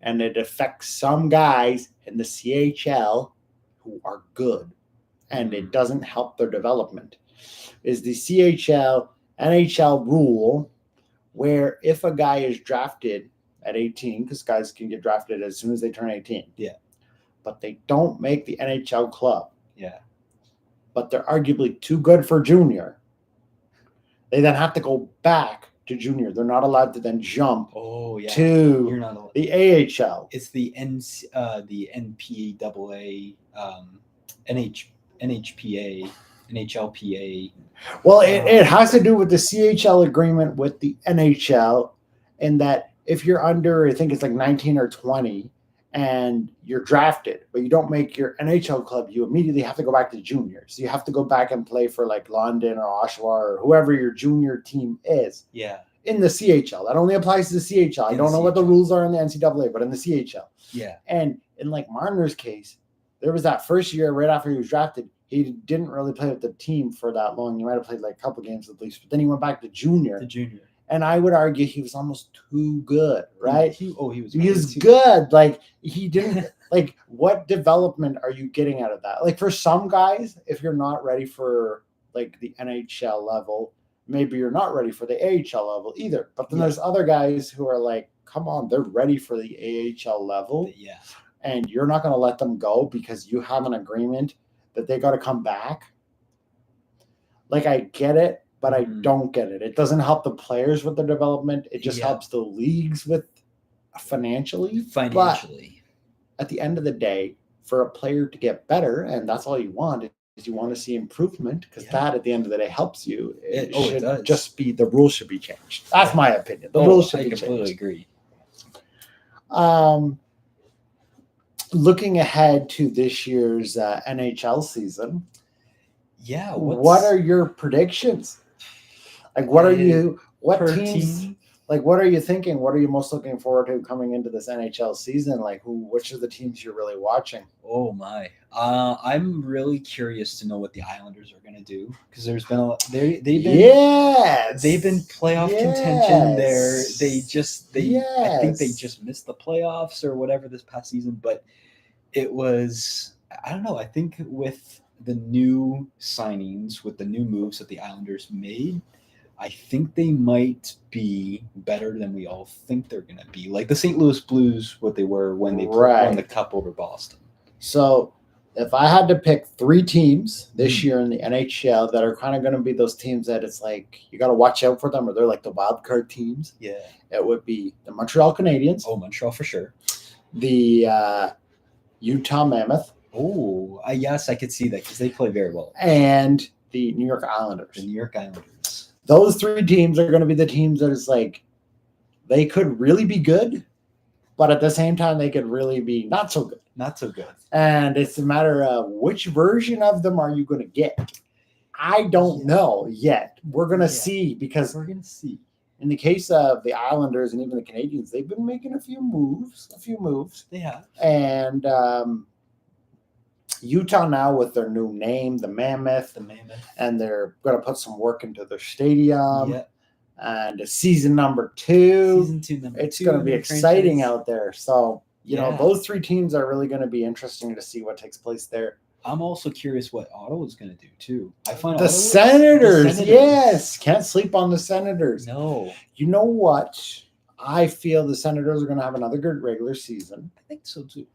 And it affects some guys in the CHL who are good. And it doesn't help their development. Is the CHL NHL rule where if a guy is drafted at 18, because guys can get drafted as soon as they turn 18. Yeah. But they don't make the NHL club. Yeah. But they're arguably too good for junior. They then have to go back to junior. They're not allowed to then jump You're to not allowed. the AHL. It's the NPAA, NHPA, NHLPA. Well, it has to do with the CHL agreement with the NHL, in that if you're under, I think it's like 19 or 20, and you're drafted, but you don't make your NHL club, you immediately have to go back to juniors. You have to go back and play for like London or Oshawa or whoever your junior team is. Yeah. In the CHL. That only applies to the CHL. I don't know what the rules are in the NCAA, but in the CHL. Yeah. And in like Marner's case, there was that first year right after he was drafted, he didn't really play with the team for that long. He might have played like a couple games at least, but then he went back to junior. And I would argue he was almost too good, right? He was good. Like he didn't like, what development are you getting out of that? Like for some guys, if you're not ready for like the NHL level, maybe you're not ready for the AHL level either. But then there's other guys who are like, come on, they're ready for the AHL level. Yeah. And you're not going to let them go because you have an agreement that they got to come back. Like, I get it, but I don't get it. It doesn't help the players with their development. It just helps the leagues with financially. But at the end of the day, for a player to get better, and that's all you want, is you want to see improvement, because that at the end of the day helps you. It should just be, the rules should be changed. That's my opinion. The rules should be changed. I completely agree. Looking ahead to this year's NHL season, yeah, what are your predictions? Like, what teams? Like, what are you thinking? What are you most looking forward to coming into this NHL season? Like, which are the teams you're really watching? Oh my! I'm really curious to know what the Islanders are going to do, because there's been they've been playoff contention. I think they just missed the playoffs or whatever this past season, but it was, I don't know. I think with the new signings, with the new moves that the Islanders made, I think they might be better than we all think they're going to be. Like the St. Louis Blues, what they were when they won the Cup over Boston. So if I had to pick 3 teams this year in the NHL that are kind of going to be those teams that it's like you got to watch out for them, or they're like the wild card teams. Yeah. It would be the Montreal Canadiens. Oh, Montreal for sure. The Utah Mammoth. Oh, yes, I could see that because they play very well. And the New York Islanders. The New York Islanders. Those 3 teams are going to be the teams that is like, they could really be good, but at the same time, they could really be not so good. Not so good. And it's a matter of which version of them are you going to get? I don't know yet. We're going to see, because we're going to see. In the case of the Islanders and even the Canadiens, they've been making a few moves. They have. And Utah now with their new name, the Mammoth, and they're going to put some work into their stadium. Yeah. And season number 2, it's going to be exciting out there. So, you know, those 3 teams are really going to be interesting to see what takes place there. I'm also curious what Ottawa's going to do too. I find the Senators, yes, can't sleep on the Senators. No, you know what? I feel the Senators are going to have another good regular season. I think so too.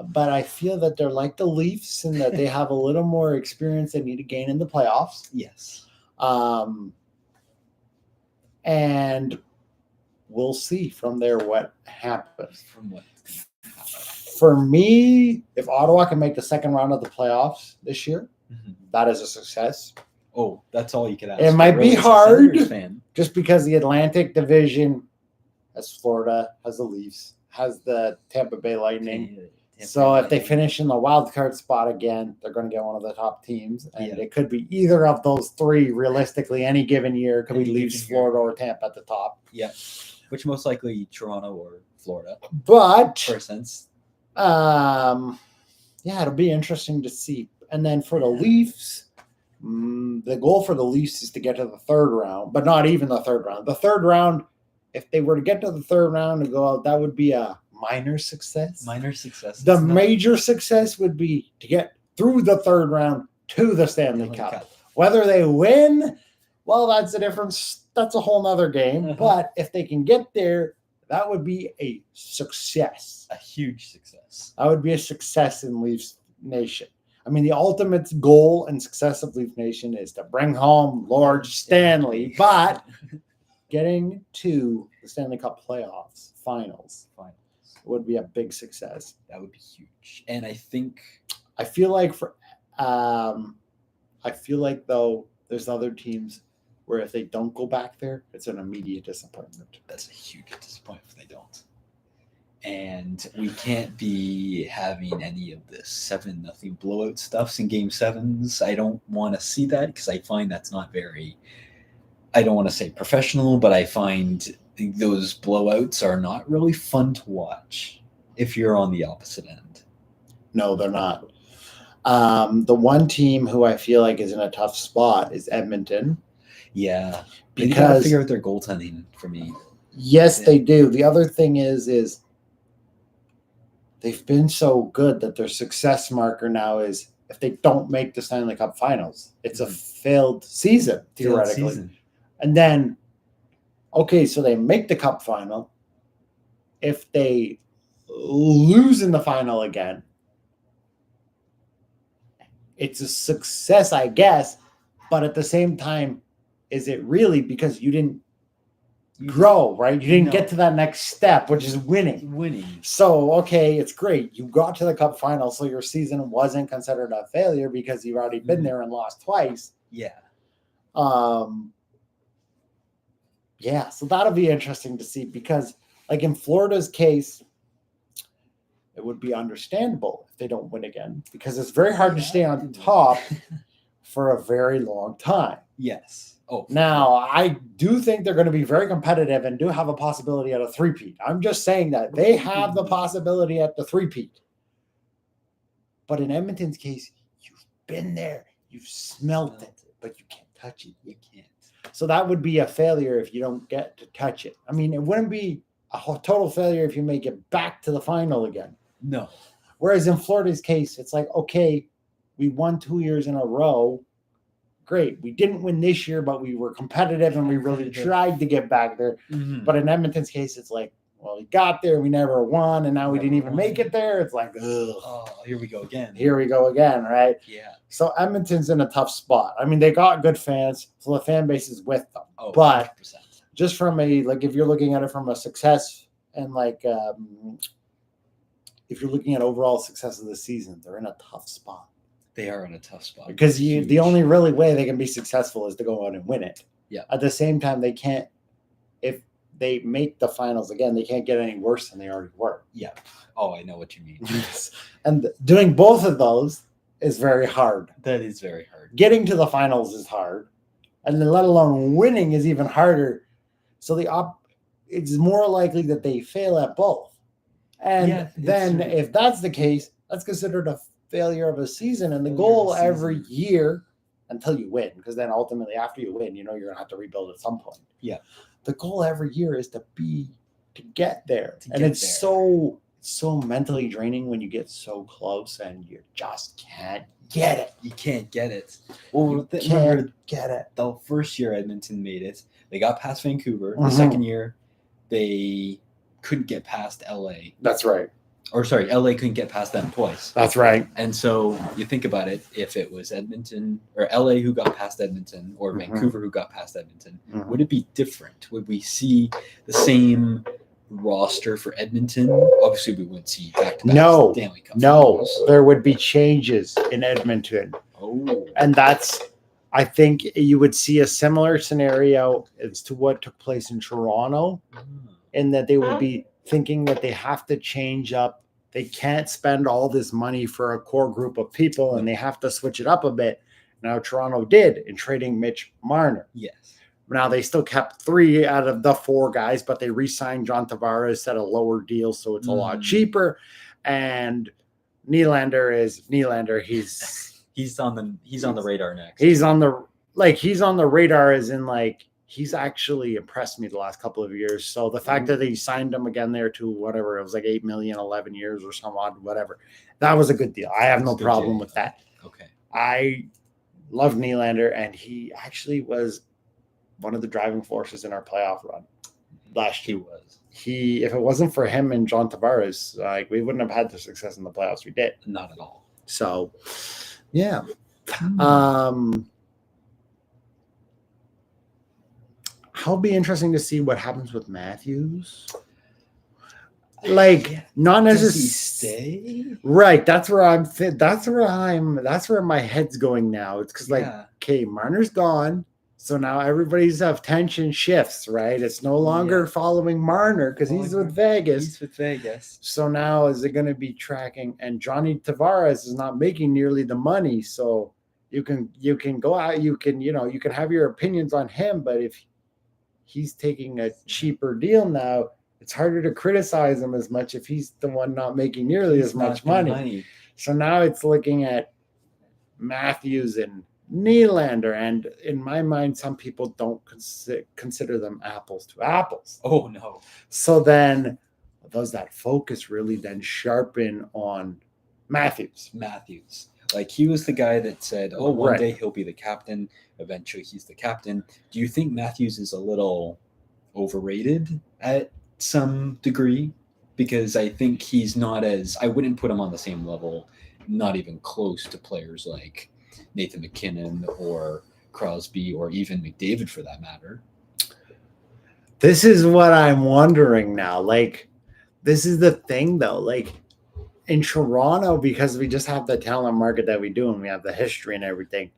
But I feel that they're like the Leafs in that they have a little more experience they need to gain in the playoffs. Yes. And we'll see from there what happens. For me, if Ottawa can make the second round of the playoffs this year, that is a success. Oh, that's all you can ask. It might be hard, just because the Atlantic Division has Florida, has the Leafs, has the Tampa Bay Lightning, So if they finish in the wild card spot again, they're going to get one of the top teams, and it could be either of those three. Realistically, any given year, it could be Leafs, Florida, or Tampa at the top. Yeah, which most likely Toronto or Florida. But for sense, yeah, it'll be interesting to see. And then for the Leafs, the goal for the Leafs is to get to the third round, but not even the third round. The third round, if they were to get to the third round and go out, that would be a minor success. The major success would be to get through the third round to the Stanley Cup. Whether they win, well, that's a whole nother game. But if they can get there, that would be a success. A huge success. That would be a success in Leafs Nation. I mean, the ultimate goal and success of Leaf Nation is to bring home Lord Stanley, but getting to the Stanley Cup playoffs, finals would be a big success. That would be huge. And I feel like though there's other teams where if they don't go back there, it's an immediate disappointment. That's a huge disappointment if they don't. And we can't be having any of this 7-0 blowout stuffs in game sevens. I don't want to see that because I find that's not very, I don't want to say professional, but I find those blowouts are not really fun to watch if you're on the opposite end. No, they're not. The one team who I feel like is in a tough spot is Edmonton. Yeah, because they got to figure out their goaltending for me. Yes, they do. The other thing is they've been so good that their success marker now is if they don't make the Stanley Cup Finals, it's a failed season, theoretically. And then, okay, so they make the Cup Final. If they lose in the final again, it's a success, I guess. But at the same time, is it really because you didn't grow, right? You didn't get to that next step, which is winning. So, okay, it's great. You got to the Cup Final, so your season wasn't considered a failure because you've already been there and lost twice. Yeah. Yeah, so that'll be interesting to see because, like in Florida's case, it would be understandable if they don't win again because it's very hard to stay on top for a very long time. Yes. Oh, now, I do think they're going to be very competitive and do have a possibility at a three-peat. I'm just saying that they have the possibility at the three-peat. But in Edmonton's case, you've been there, you've smelt it, but you can't touch it. You can't. So that would be a failure if you don't get to touch it. I mean, it wouldn't be a total failure if you make it back to the final again. No. Whereas in Florida's case, it's like, okay, we won 2 years in a row. Great. We didn't win this year, but we were competitive and we really tried to get back there. Mm-hmm. But in Edmonton's case, it's like, well, we got there, we never won, and now we didn't even make it there. It's like, ugh. Oh, here we go again. Right? Yeah. So Edmonton's in a tough spot. I mean, they got good fans, so the fan base is with them. Oh, but 100%. Just from if you're looking at it from a success and if you're looking at overall success of the season, they're in a tough spot. They are in a tough spot. Because the only really way they can be successful is to go out and win it. Yeah. At the same time, they can't, if they make the finals again, they can't get any worse than they already were. Yeah. Oh, I know what you mean. And doing both of those is very hard. That is very hard. Getting to the finals is hard. And then let alone winning is even harder. So it's more likely that they fail at both. And then if that's the case, that's considered a failure of a season. And the goal every year until you win, because then ultimately after you win, you're going to have to rebuild at some point. Yeah. The goal every year is to get there. It's so mentally draining when you get so close and you just can't get it. You can't get it. Well, can't get it. The first year Edmonton made it, they got past Vancouver. The second year, they couldn't get past LA. That's right. Or sorry, LA couldn't get past them twice. That's right. And so you think about it, if it was Edmonton or LA who got past Edmonton or Vancouver who got past Edmonton, would it be different? Would we see the same roster for Edmonton? Obviously, we wouldn't see back-to-back Stanley Cup finals. There would be changes in Edmonton. Oh. And I think you would see a similar scenario as to what took place in Toronto, in that they would be thinking that they have to change up they can't spend all this money for a core group of people, and they have to switch it up a bit. Now Toronto did in trading Mitch Marner. Yes. Now they still kept 3 out of the 4 guys, but they re-signed John Tavares at a lower deal, so it's a lot cheaper. And Nylander is Nylander. He's on the radar next. He's on the radar as in like he's actually impressed me the last couple of years. So the fact that they signed him again there to whatever, it was like $8 million, 11 years or some odd, whatever. That was a good deal. I have no problem with that. Okay. I love Nylander, and he actually was one of the driving forces in our playoff run last year. If it wasn't for him and John Tavares, like we wouldn't have had the success in the playoffs we did. Not at all. So, yeah. It'll be interesting to see what happens with Matthews. Like, not necessarily Does he stay? Right. That's where my head's going now. It's because okay, Marner's gone. So now everybody's attention shifts, right? It's no longer following Marner because he's with Vegas. So now is it going to be tracking? And Johnny Tavares is not making nearly the money. So you can go out, you can have your opinions on him, but if he's taking a cheaper deal now, it's harder to criticize him as much if he's the one not making nearly as much money. So now it's looking at Matthews and Nylander, and in my mind, some people don't consider them apples to apples. Oh no! So then, does that focus really then sharpen on Matthews? Like he was the guy that said, "Oh, one day he'll be the captain. Eventually, he's the captain." Do you think Matthews is a little overrated at some degree? Because I think he's not I wouldn't put him on the same level, not even close to players like Nathan McKinnon or Crosby or even McDavid for that matter. This is what I'm wondering now. Like, this is the thing though. Like in Toronto, because we just have the talent market that we do and we have the history and everything,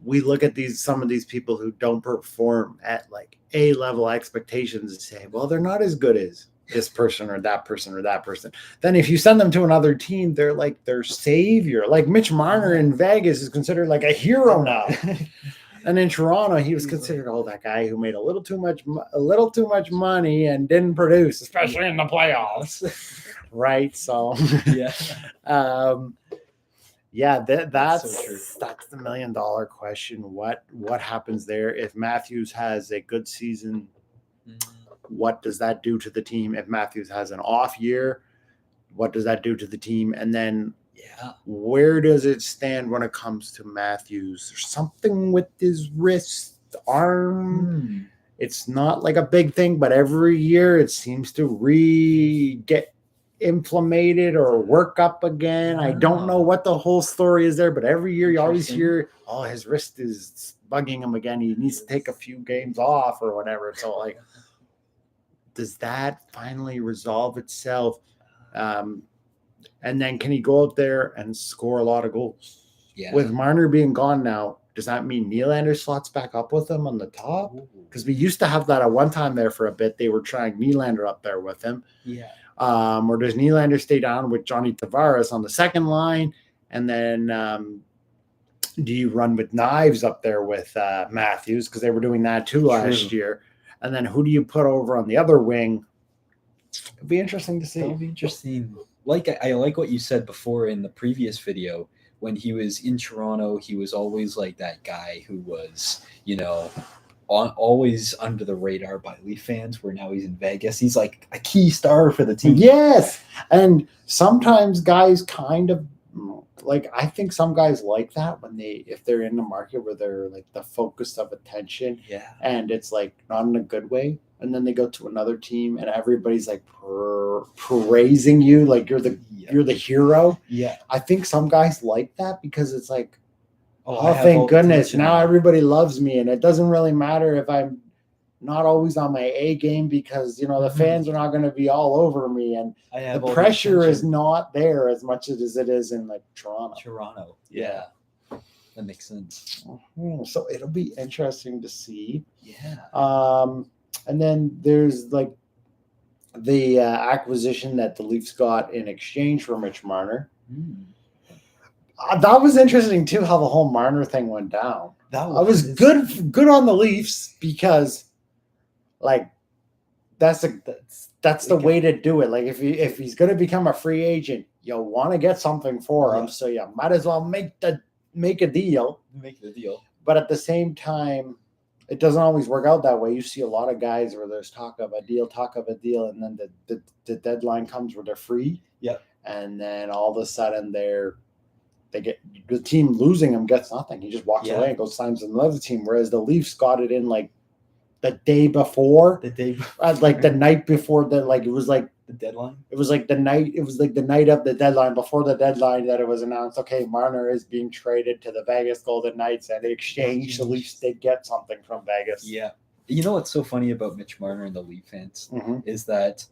we look at some of these people who don't perform at like A-level expectations and say, well, they're not as good as this person or that person or that person. Then if you send them to another team, they're like their savior. Like Mitch Marner in Vegas is considered like a hero now. And in Toronto, he was considered that guy who made a little too much money and didn't produce, especially in the playoffs. Right. So that's so true. That's the $1 million question. What happens there if Matthews has a good season? What does that do to the team? If Matthews has an off year, what does that do to the team? And then where does it stand when it comes to Matthews? There's something with his wrist, arm. It's not like a big thing, but every year it seems to get inflamed or work up again. I don't know what the whole story is there, but every year you always hear, his wrist is bugging him again. He needs to take a few games off or whatever. So like, does that finally resolve itself? And then can he go out there and score a lot of goals? Yeah. With Marner being gone now, does that mean Nylander slots back up with him on the top? Because we used to have that at one time there for a bit. They were trying Nylander up there with him. Yeah. Or does Nylander stay down with Johnny Tavares on the second line? And then do you run with Knives up there with Matthews? Because they were doing that too last year. And then who do you put over on the other wing? It'd be interesting to see. It'll be interesting. Like I like what you said before in the previous video. When he was in Toronto, he was always like that guy who was, always under the radar by Leaf fans, where now he's in Vegas. He's like a key star for the team. Yes. And sometimes guys kind of like, I think some guys like that if they're in the market where they're like the focus of attention. Yeah. And it's like not in a good way. And then they go to another team and everybody's like praising you. Like you're the hero. Yeah. I think some guys like that because it's like, thank goodness. Now everybody loves me. And it doesn't really matter if I'm not always on my A game because, the fans are not going to be all over me. And the pressure is not there as much as it is in like Toronto. Yeah. That makes sense. So it'll be interesting to see. Yeah. And then there's like the acquisition that the Leafs got in exchange for Mitch Marner. That was interesting too, how the whole Marner thing went down. That was good on the Leafs because, like, that's the way to do it. Like, if he's going to become a free agent, you'll want to get something for him, so you might as well make a deal. Make the deal. But at the same time, it doesn't always work out that way. You see a lot of guys where there's talk of a deal, and then the deadline comes where they're free. Yep. And then all of a sudden they get the team losing him gets nothing. He just walks away and goes signs with another team. Whereas the Leafs got it in like the day before, like the night before it was like the deadline. It was like the night. It was like the night of the deadline, before the deadline, that it was announced. Okay, Marner is being traded to the Vegas Golden Knights, and in exchange, the Leafs did get something from Vegas. Yeah, you know what's so funny about Mitch Marner and the Leaf fans is that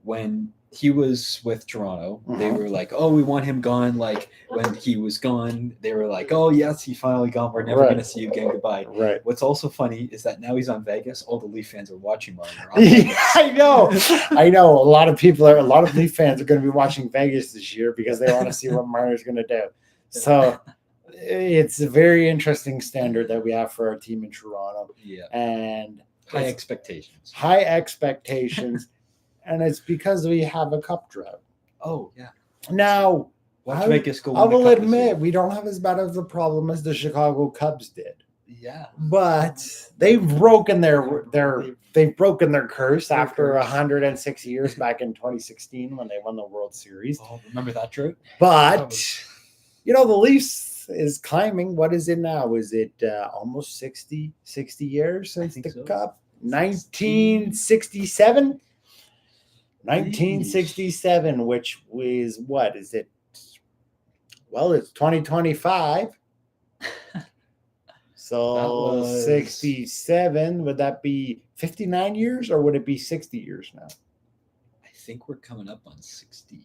when he was with Toronto, they were like, "Oh, we want him gone." Like when he was gone, they were like, "Oh, yes, he finally gone. We're never going to see you again. Goodbye." Right. What's also funny is that now he's on Vegas. All the Leaf fans are watching Marner. I know. A lot of Leaf fans are going to be watching Vegas this year because they want to see what Marner's going to do. So it's a very interesting standard that we have for our team in Toronto. Yeah. And high expectations. And it's because we have a cup drought. Oh, yeah. Now, watch Vegas go. I will admit, we don't have as bad of a problem as the Chicago Cubs did. Yeah. But they've broken their curse after 106 years back in 2016 when they won the World Series. Oh, remember that drought? But, the Leafs is climbing. What is it now? Is it almost 60 years since the Cup? 1967? 1967, which was, what is it? Well, it's 2025. So 67, would that be 59 years or would it be 60 years now? I think we're coming up on 60.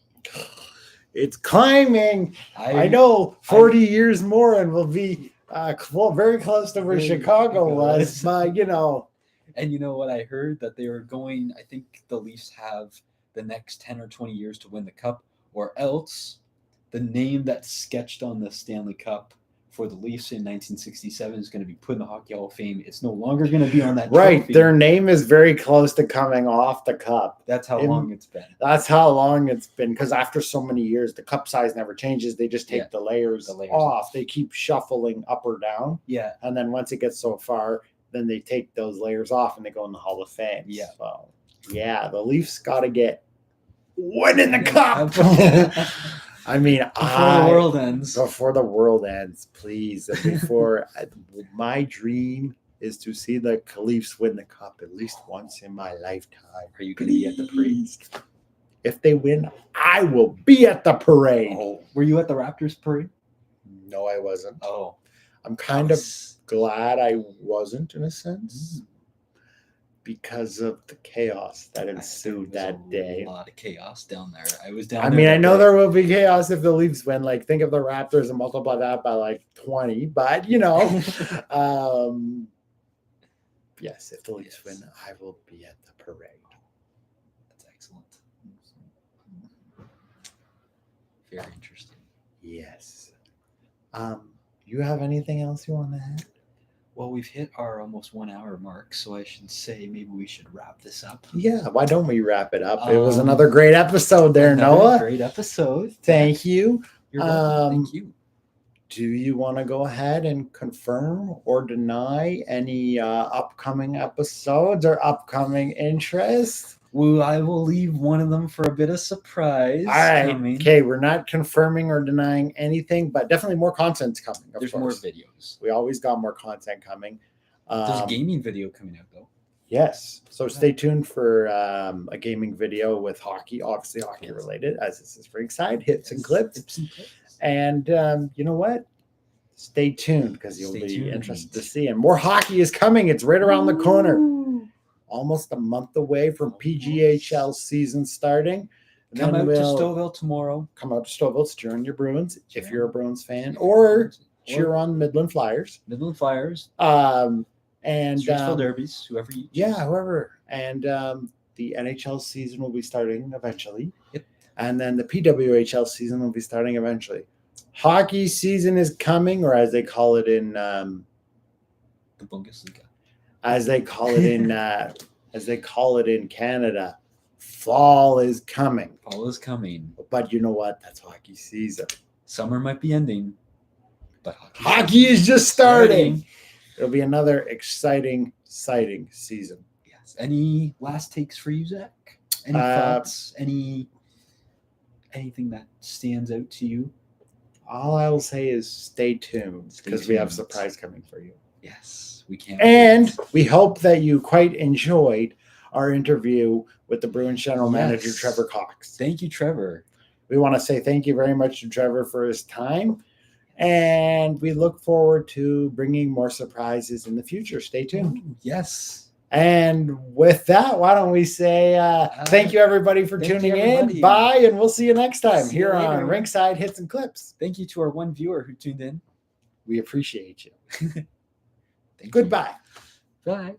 It's climbing. I know 40 years more and we'll be very close to where Chicago was, but And you know what I heard? That they were going, I think the Leafs have the next 10 or 20 years to win the Cup, or else the name that's sketched on the Stanley Cup for the Leafs in 1967 is going to be put in the Hockey Hall of Fame. It's no longer going to be on that right. trophy. Their name is very close to coming off the Cup. That's how long it's been. That's how long it's been, because after so many years, the Cup size never changes. They just take the layers off. They keep shuffling up or down. Yeah. And then once it gets so far, then they take those layers off and they go in the Hall of Fame. Yeah. So, the Leafs got to get winning the Cup. I mean, before the world ends. Before the world ends, please. Before my dream is to see the Leafs win the Cup at least once in my lifetime. Are you going to be at the parade? If they win, I will be at the parade. Oh, were you at the Raptors parade? No, I wasn't. Oh, I'm kind of glad I wasn't, in a sense, because of the chaos that ensued that day. A lot of chaos down there. I was down there. I mean, I know there will be chaos if the Leafs win. Like, think of the Raptors and multiply that by like 20. But, yes, if the Leafs win, I will be at the parade. That's excellent. Very interesting. Yes. You have anything else you want to add? Well, we've hit our almost 1 hour mark, so I should say maybe we should wrap this up. Yeah, why don't we wrap it up? It was another great episode there, Noah. Great episode. Thank you. You're welcome. Thank you. Do you want to go ahead and confirm or deny any upcoming episodes or upcoming interests? Well, I will leave one of them for a bit of surprise. All right. Okay, we're not confirming or denying anything, but definitely more content's coming. There's more videos. We always got more content coming. There's a gaming video coming out, though. Yes. So stay tuned for a gaming video with hockey, obviously hockey related, as this is Rink-Side, hits and clips. And you know what? Stay tuned because you'll be interested to see. And more hockey is coming. It's right around the corner. Almost a month away from PGHL season starting. Come out to Stouffville tomorrow. Come out to Stouffville, cheer on your Bruins if you're a Bruins fan, or cheer on Midland Flyers. Midland Flyers. And Streetsville Derbies, whoever you choose. Yeah, whoever. And the the NHL season will be starting eventually. Yep. And then the PWHL season will be starting eventually. Hockey season is coming, or as they call it in The Bundesliga. as they call it in Canada, fall is coming. Fall is coming. But you know what? That's hockey season. Summer might be ending, but Hockey is just starting. It'll be another exciting season. Yes. Any last takes for you, Zach? Any thoughts? Anything that stands out to you? All I will say is stay tuned because we have a surprise coming for you. Yes, we can. And we hope that you quite enjoyed our interview with the Bruins General Manager, Trevor Cox. Thank you, Trevor. We want to say thank you very much to Trevor for his time. And we look forward to bringing more surprises in the future. Stay tuned. Ooh, yes. And with that, why don't we say thank you, everybody, for tuning in. Bye, and we'll see you next time here on Rink-Side Hits and Clips. Thank you to our one viewer who tuned in. We appreciate you. Goodbye. Bye.